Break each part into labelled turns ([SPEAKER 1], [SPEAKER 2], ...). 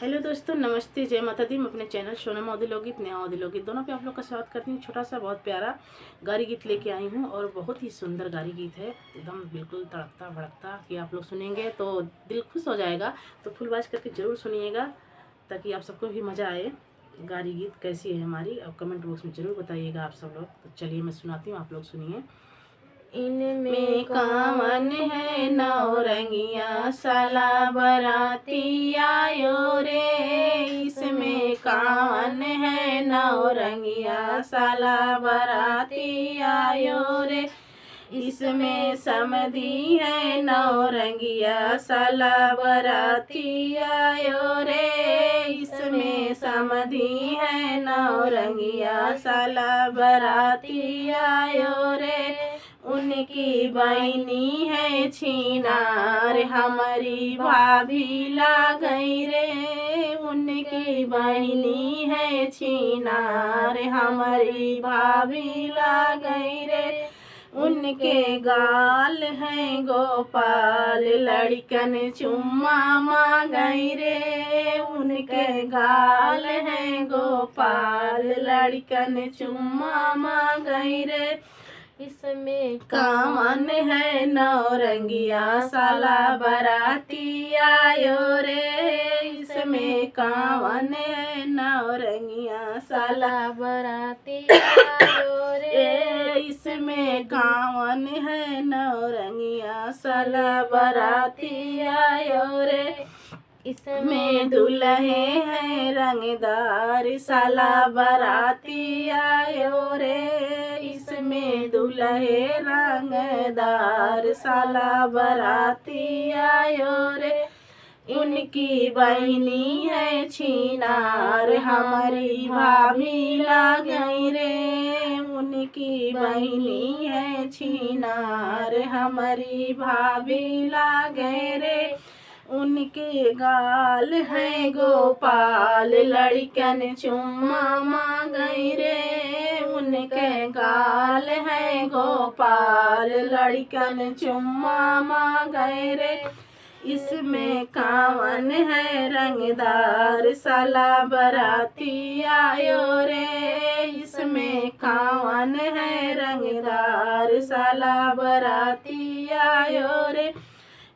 [SPEAKER 1] Hello दोस्तों, नमस्ते, जय माता दी। मैं अपने चैनल सोनम ऑडियो लोकगीत, नया ऑडियो लोकगीत दोनों पे आप लोग का स्वागत करती हूँ। छोटा सा बहुत प्यारा गारी गीत लेके आई हूँ और बहुत ही सुंदर गारी गीत है, एकदम बिल्कुल तड़कता भड़कता कि आप लोग सुनेंगे तो दिल खुश हो जाएगा। तो फुल आवाज करके ज़रूर सुनिएगा ताकि आप सबको भी मज़ा आए। गारी गीत कैसी है हमारी, अब कमेंट बॉक्स में ज़रूर बताइएगा आप सब लोग। तो चलिए मैं सुनाती हूँ, आप लोग सुनिए। इनमें कावन है नौरंगिया, साला बराती आयो रे। इसमें कावन है नौरंगिया, साला बराती आयो रे। इसमें समधी है नौरंगिया, साला बराती आयो रे। इसमें समधी है नौरंगिया, साला बराती आयो रे। उनकी बहनी है छीनार, हमारी भाभी ला गई रे। उनकी बहनी है छीनार, हमारी भाभी ला गई रे। उनके गाल हैं गोपाल, लड़कन चुम्मा मांगई रे। उनके गाल हैं गोपाल, लड़कन चुम्मा मांगई रे। इसमें कावन है नौरंगिया, साला बराती आयो रे। इसमें कावन है नौरंगिया, साला बराती आयो रे। इसमें कावन है नौरंगिया, साला बराती आयो रे। इसमें दुल्हे हैं रंगदार, साला बराती आयो रे। इसमें दुल्हे रंगदार, साला बराती आयो रे। उनकी बहनी है छीनार, हमारी भाभी ला गई रे। उनकी बहनी है छीनार, हमारी भाभी ला गए रे। उनके गाल हैं गोपाल, लड़कन चुम्मा मांगई रे। उनके गाल हैं गोपाल, लड़कन चुम्मा मांगई रे। इसमें कावन है रंगदार, साला बराती आयो रे। इसमें कावन है रंगदार, साला बराती आयो रे।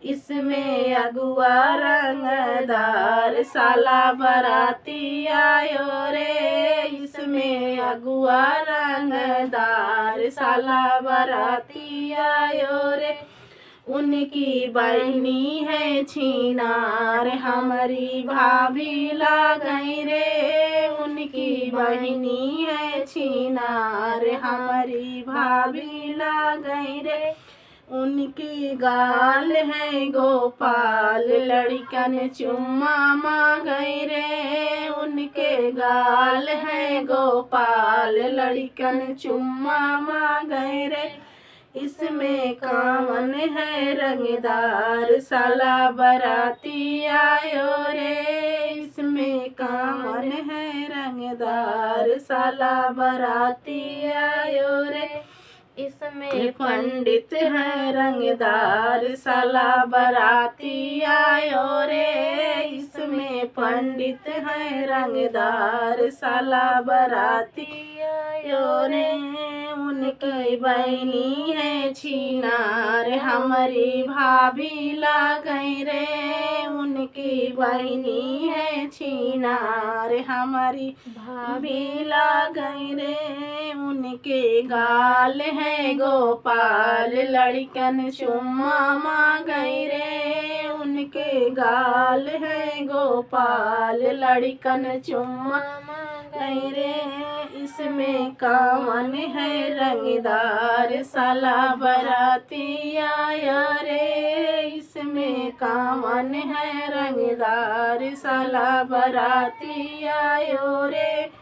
[SPEAKER 1] इसमें अगुआ रंगदार, साला बराती आयो रे। इसमें अगुआ रंगदार, साला बराती आयो रे। उनकी बहनी है छीनार, हमारी भाभी ला गई रे। उनकी बहनी है छीनार, हमारी भाभी ला गई रे। उनकी गाल है गोपाल, लड़कन चुम्मा मांगई रे। उनके गाल है गोपाल, लड़कन चुम्मा मांगई रे। इसमें कावन है रंगदार, साला बराती आयो रे। इसमें कावन है रंगदार, साला बराती आयो रे। इसमें पंडित है रंगदार, साला बराती आयो रे। इसमें पंडित है रंगदार, साला बराती आयो रे। उनकी बहनी है छीनार, हमारी भाभी ला गई रे। उनकी बहनी है छीनार, हमारी भाभी ला गई रे। उनके गाल है गोपाल, लड़कन चुम्मा मांगई रे। उनके गाल है गोपाल, लड़कन चुम्मा मांगई रे। इसमें कावन है रंगदार, साला बराती आया रे। इसमें कावन है रंगदार, साला बराती आयो रे।